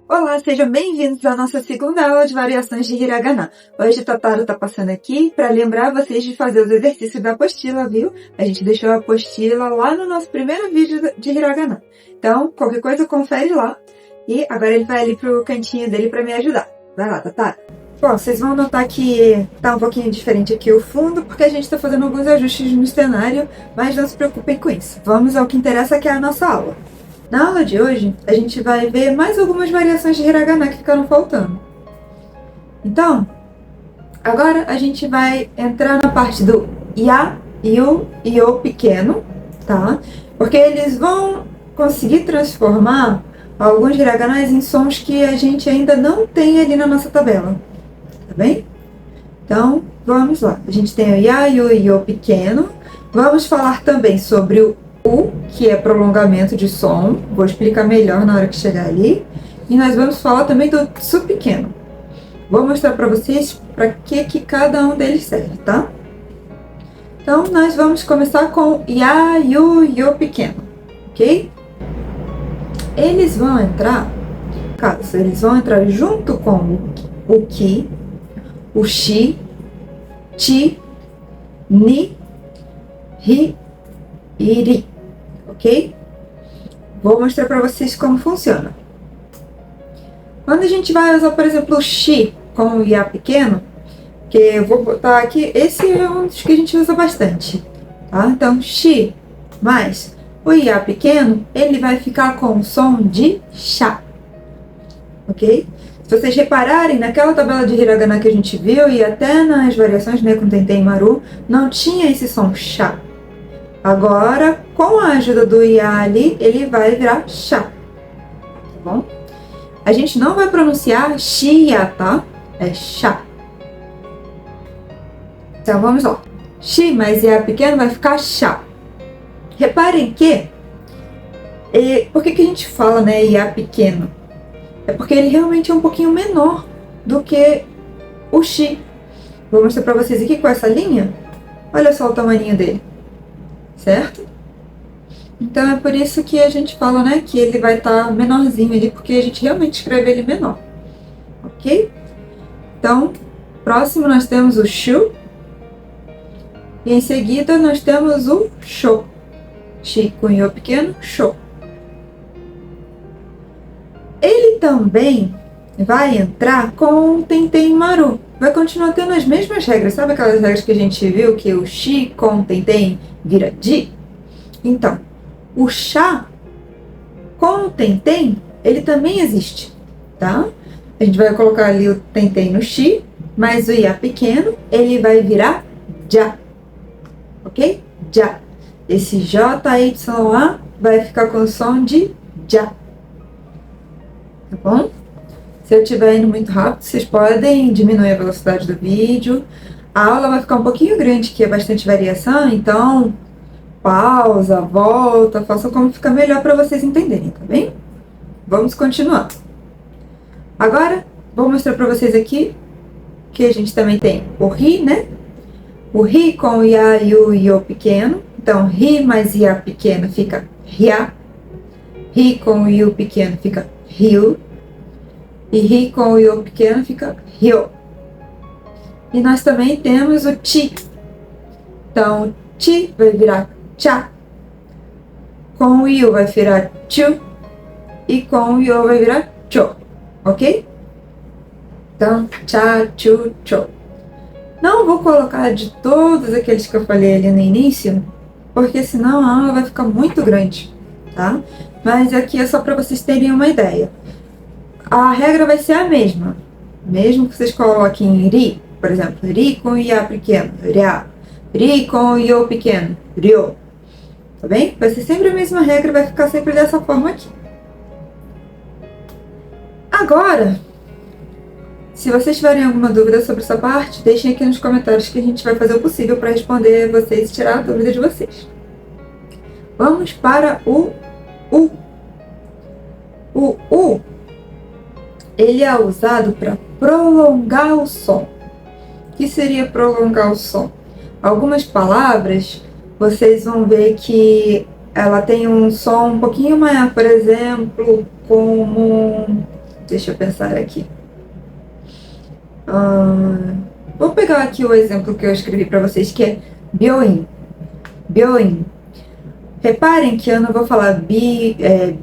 Olá, sejam bem-vindos à nossa segunda aula de variações de Hiragana. Hoje Totaro tá passando aqui para lembrar vocês de fazer os exercícios da apostila, viu? A gente deixou a apostila lá no nosso primeiro vídeo de Hiragana. Então, qualquer coisa, confere lá. E agora ele vai ali pro cantinho dele para me ajudar. Vai lá, Totaro. Bom, vocês vão notar que tá um pouquinho diferente aqui o fundo, porque a gente tá fazendo alguns ajustes no cenário, mas não se preocupem com isso. Vamos ao que interessa, que é a nossa aula. Na aula de hoje, a gente vai ver mais algumas variações de Hiragana que ficaram faltando. Então, agora a gente vai entrar na parte do Ya, Yu e O pequeno, tá? Porque eles vão conseguir transformar alguns Hiraganas em sons que a gente ainda não tem ali na nossa tabela, tá bem? Então, vamos lá. A gente tem o Ya, Yu e O pequeno. Vamos falar também sobre o U, que é prolongamento de som. Vou explicar melhor na hora que chegar ali. E nós vamos falar também do Tsu pequeno. Vou mostrar para vocês para que cada um deles serve, tá? Então, nós vamos começar com Ya, Yu e O pequeno, ok? Eles vão entrar junto com o Ki, o Shi, Chi, Ni, Ri e Ri, ok? Vou mostrar para vocês como funciona. Quando a gente vai usar, por exemplo, o Shi com o Ya pequeno, que eu vou botar aqui, esse é um dos que a gente usa bastante, tá? Então, Shi mais o Ya pequeno, ele vai ficar com o som de Sha, ok? Se vocês repararem, naquela tabela de Hiragana que a gente viu, e até nas variações, né, com Tenten e Maru, não tinha esse som Sha. Agora, com a ajuda do Ya ali, ele vai virar Sha, tá bom? A gente não vai pronunciar Shia, tá? É Sha. Então, vamos lá. Shi mais Ya pequeno vai ficar Sha. Reparem que... por que a gente fala, né, Ya pequeno? É porque ele realmente é um pouquinho menor do que o Shi. Vou mostrar pra vocês aqui com essa linha. Olha só o tamanho dele. Certo? Então é por isso que a gente fala, né, que ele vai estar menorzinho ali, porque a gente realmente escreve ele menor. Ok? Então, próximo nós temos o Shu. E em seguida nós temos o Shou. Shi com Yo pequeno, Shou. Ele também vai entrar com o Tenten Maru. Vai continuar tendo as mesmas regras. Sabe aquelas regras que a gente viu que o Shi com Tenten vira Ji? Então, o Sha com o Tenten, ele também existe, tá? A gente vai colocar ali o Tenten no Shi, mas o Ya pequeno, ele vai virar Ja, ok? Ja. Esse J-Y-A vai ficar com o som de Ja, tá bom? Se eu estiver indo muito rápido, vocês podem diminuir a velocidade do vídeo. A aula vai ficar um pouquinho grande, que é bastante variação, então pausa, volta, faça como fica melhor para vocês entenderem, tá bem? Vamos continuar. Agora, vou mostrar para vocês aqui que a gente também tem o Ri, né? O Ri com o Ya, Yu e O pequeno. Então, Ri mais Ya pequeno fica Ria. Ri com o Yu pequeno fica Ryu. E Ri com o Yo pequeno fica Ryo. E nós também temos o Chi. Então, Chi vai virar Cha. Com o Yu vai virar Chu. E com o Yo vai virar Cho. Ok? Então, Cha, Chu, Cho. Não vou colocar de todos aqueles que eu falei ali no início, porque senão a aula vai ficar muito grande, tá? Mas aqui é só para vocês terem uma ideia. A regra vai ser a mesma. Mesmo que vocês coloquem Ri, por exemplo, Ri com o Ya pequeno, Ria. Ri com o Yo pequeno, Ryo. Tá bem? Vai ser sempre a mesma regra, vai ficar sempre dessa forma aqui. Agora, se vocês tiverem alguma dúvida sobre essa parte, deixem aqui nos comentários que a gente vai fazer o possível para responder vocês e tirar a dúvida de vocês. Vamos para o U. O U, ele é usado para prolongar o som. O que seria prolongar o som? Algumas palavras, vocês vão ver que ela tem um som um pouquinho maior, por exemplo, como... Deixa eu pensar aqui. Vou pegar aqui o exemplo que eu escrevi para vocês, que é byoin. Byoin. Reparem que eu não vou falar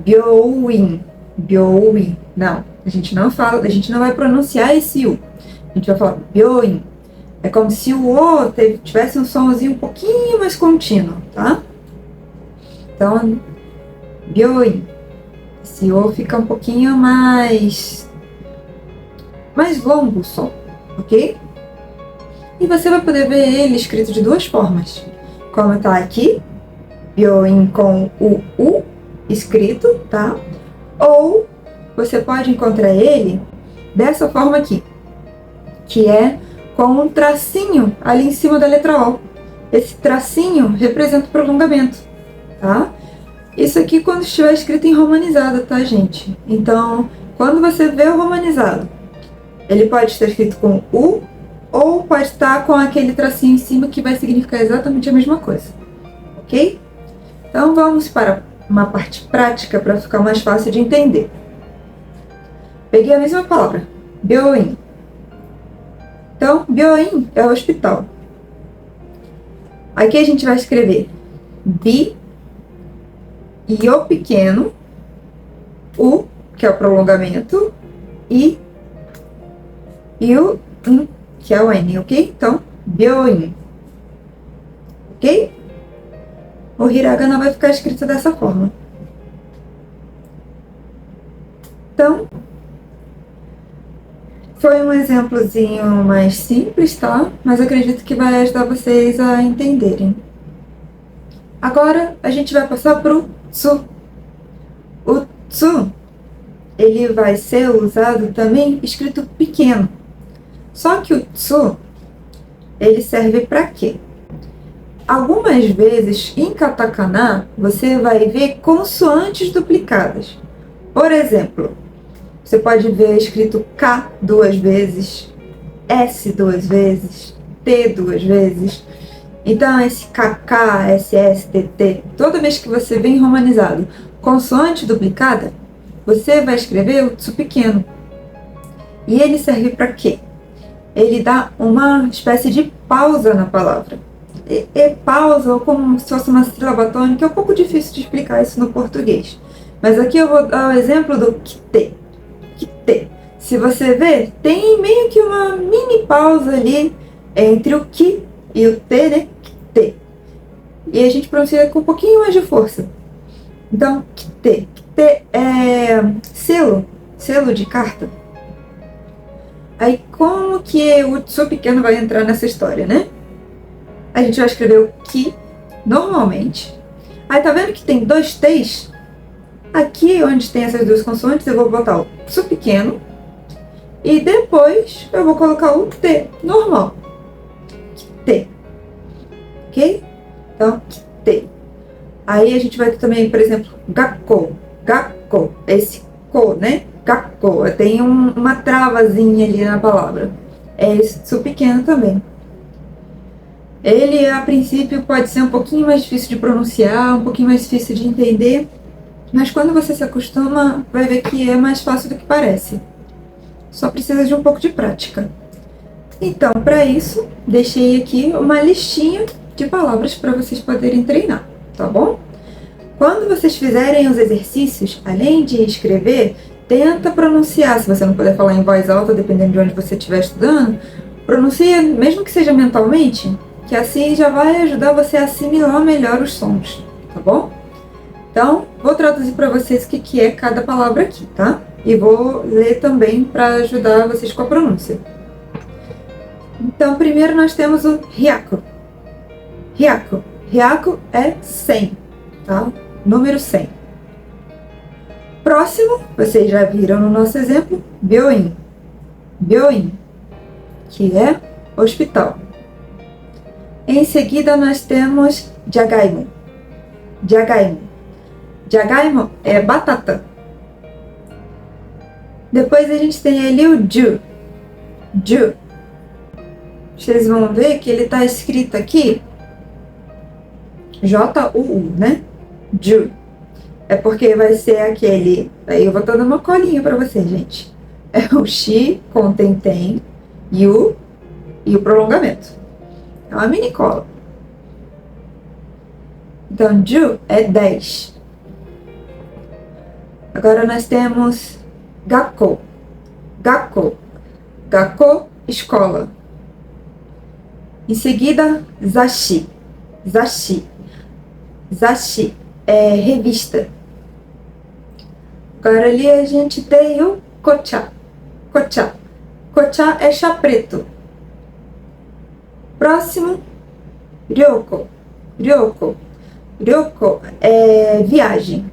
byoin. Byoin. Não, a gente não fala, a gente não vai pronunciar esse U. A gente vai falar byoin. É como se o O tivesse um somzinho um pouquinho mais contínuo, tá? Então, byoin. Esse O fica um pouquinho mais longo o som, ok? E você vai poder ver ele escrito de duas formas. Como está aqui, byoin com o U escrito, tá? Ou você pode encontrar ele dessa forma aqui, que é com um tracinho ali em cima da letra O. Esse tracinho representa o prolongamento, tá? Isso aqui quando estiver escrito em romanizado, tá, gente? Então, quando você vê o romanizado, ele pode estar escrito com U ou pode estar com aquele tracinho em cima que vai significar exatamente a mesma coisa, ok? Então vamos para uma parte prática para ficar mais fácil de entender. Peguei a mesma palavra, byoin. Então, byoin é o hospital. Aqui a gente vai escrever bi e o pequeno, U, que é o prolongamento, e o in, que é o N, ok? Então, byoin, ok? O hiragana vai ficar escrito dessa forma. Então, foi um exemplozinho mais simples, tá? Mas acredito que vai ajudar vocês a entenderem. Agora, a gente vai passar para o tsu. O tsu, ele vai ser usado também escrito pequeno. Só que o tsu, ele serve para quê? Algumas vezes, em katakana, você vai ver consoantes duplicadas. Por exemplo, você pode ver escrito K duas vezes, S duas vezes, T duas vezes. Então, esse KK, SS, TT, toda vez que você vê em romanizado consoante duplicada, você vai escrever o tsu pequeno. E ele serve para quê? Ele dá uma espécie de pausa na palavra. Pausa, ou como se fosse uma sílaba tônica, é um pouco difícil de explicar isso no português. Mas aqui eu vou dar o exemplo do kite. Kite. Se você ver, tem meio que uma mini pausa ali entre o ki e o te, né? Kite. E a gente pronuncia com um pouquinho mais de força. Então, kite. Kite é selo de carta. Aí, como que o tsu pequeno vai entrar nessa história, né? A gente vai escrever o ki normalmente. Aí, tá vendo que tem dois t's? Aqui, onde tem essas duas consoantes, eu vou botar o tsu pequeno. E depois, eu vou colocar o t normal. Kite. Ok? Então, kite. Aí, a gente vai ter também, por exemplo, gakko. Gakko. Esse ko, né? Gakko, tem uma travazinha ali na palavra. É esse tsu pequeno também. Ele, a princípio, pode ser um pouquinho mais difícil de pronunciar, um pouquinho mais difícil de entender, mas quando você se acostuma, vai ver que é mais fácil do que parece. Só precisa de um pouco de prática. Então, para isso, deixei aqui uma listinha de palavras para vocês poderem treinar, tá bom? Quando vocês fizerem os exercícios, além de escrever, tenta pronunciar. Se você não puder falar em voz alta, dependendo de onde você estiver estudando, pronuncia, mesmo que seja mentalmente, que assim já vai ajudar você a assimilar melhor os sons, tá bom? Então, vou traduzir para vocês o que é cada palavra aqui, tá? E vou ler também para ajudar vocês com a pronúncia. Então, primeiro nós temos o hyaku. Hyaku. Hyaku é 100, tá? Número 100. Próximo, vocês já viram no nosso exemplo, byoin. Byoin, que é hospital. Em seguida, nós temos jagaimo. Jagaimo. Jagaimo é batata. Depois a gente tem ali o ju. Ju. Vocês vão ver que ele está escrito aqui J-U-U, né? Ju. É porque vai ser aquele... Aí eu vou estar dando uma colinha pra você, gente. É o Xi com tem, Yu e o prolongamento. É uma mini cola. Então, Ju é 10. Agora nós temos Gakko. Gakko. Gakko, escola. Em seguida, Zashi. Zashi. Zashi é revista. Agora ali a gente tem o Kocha. Kocha. Kocha é chá preto. Próximo, Ryoko. Ryoko. Ryoko é viagem.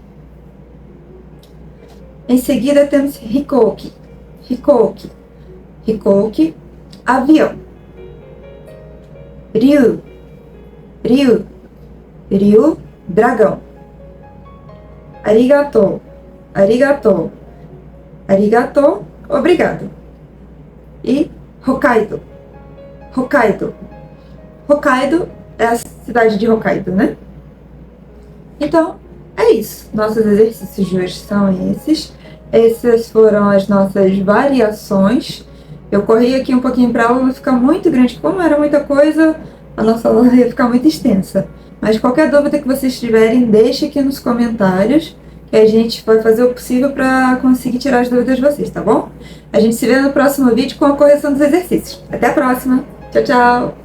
Em seguida temos Hikouki. Hikouki. Hikouki, avião. Ryu. Ryu. Ryu, dragão. Arigato. Arigato. Arigato, obrigado. E Hokkaido. Hokkaido. Hokkaido é a cidade de Hokkaido, né? Então, é isso. Nossos exercícios de hoje são esses. Essas foram as nossas variações. Eu corri aqui um pouquinho para a aula não ficar muito grande. Como era muita coisa, a nossa aula ia ficar muito extensa. Mas qualquer dúvida que vocês tiverem, deixe aqui nos comentários, que a gente vai fazer o possível para conseguir tirar as dúvidas de vocês, tá bom? A gente se vê no próximo vídeo com a correção dos exercícios. Até a próxima! Tchau, tchau!